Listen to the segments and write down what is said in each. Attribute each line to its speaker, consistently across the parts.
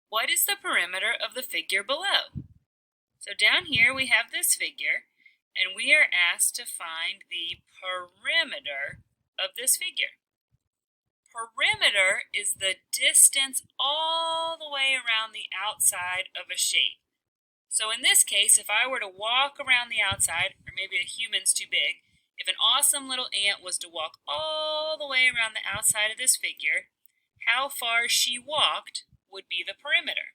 Speaker 1: What is the perimeter of the figure below? So down here we have this figure, and we are asked to find the perimeter of this figure. Perimeter is the distance all the way around the outside of a shape. So in this case, if I were to walk around the outside, or maybe a human's too big, if an awesome little ant was to walk all the way around the outside of this figure, how far she walked would be the perimeter.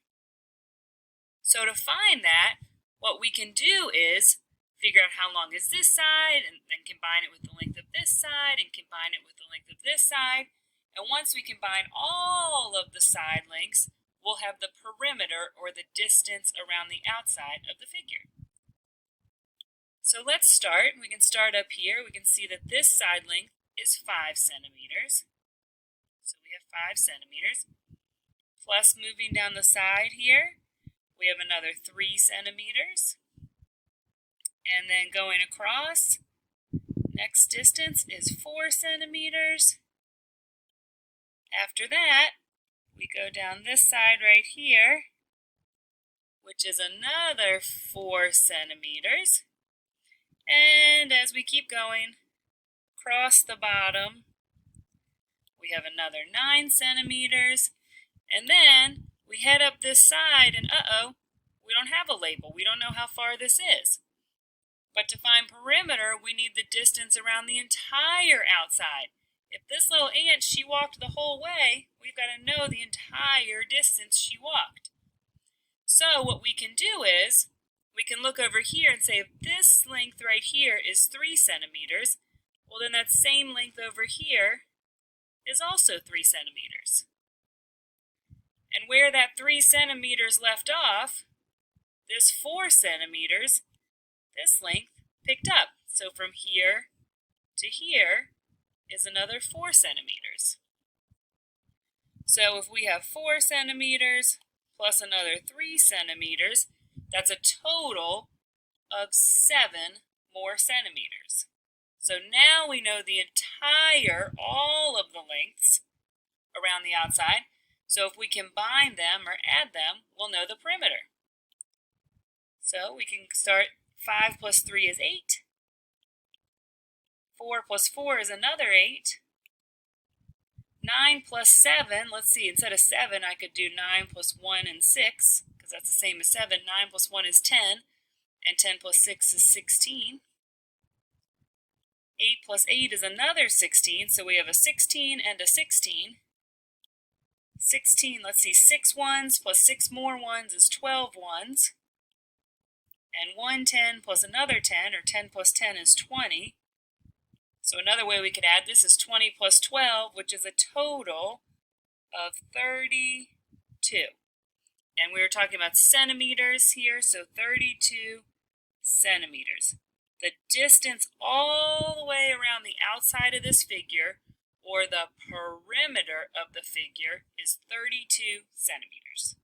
Speaker 1: So to find that, what we can do is figure out how long is this side, and then combine it with the length of this side, and combine it with the length of this side. And once we combine all of the side lengths, we'll have the perimeter, or the distance around the outside of the figure. So let's start. We can start up here. We can see that this side length is 5 centimeters. So we have 5 centimeters. Plus, moving down the side here, we have another 3 centimeters. And then going across, next distance is 4 centimeters. After that, we go down this side right here, which is another 4 centimeters. And as we keep going across the bottom, we have another 9 centimeters. And then we head up this side, and we don't have a label. We don't know how far this is. But to find perimeter, we need the distance around the entire outside. If this little ant, she walked the whole way, we've got to know the entire distance she walked. So what we can do is, we can look over here and say if this length right here is 3 centimeters, well then that same length over here is also 3 centimeters. And where that 3 centimeters left off, this 4 centimeters, this length picked up. So from here to here is another 4 centimeters. So if we have 4 centimeters plus another 3 centimeters, that's a total of 7 more centimeters. So now we know the entire, all of the lengths around the outside. So if we combine them or add them, we'll know the perimeter. So we can start 5 plus 3 is 8. 4 plus 4 is another 8. 9 plus 7, let's see, instead of 7, I could do 9 plus 1 and 6, because that's the same as 7. 9 plus 1 is 10, and 10 plus 6 is 16. 8 plus 8 is another 16, so we have a 16 and a 16. 16, let's see, 6 ones plus 6 more ones is 12 ones. And 1 10 plus another 10, or 10 plus 10 is 20. So another way we could add this is 20 plus 12, which is a total of 32. And we were talking about centimeters here, so 32 centimeters. The distance all the way around the outside of this figure, or the perimeter of the figure, is 32 centimeters.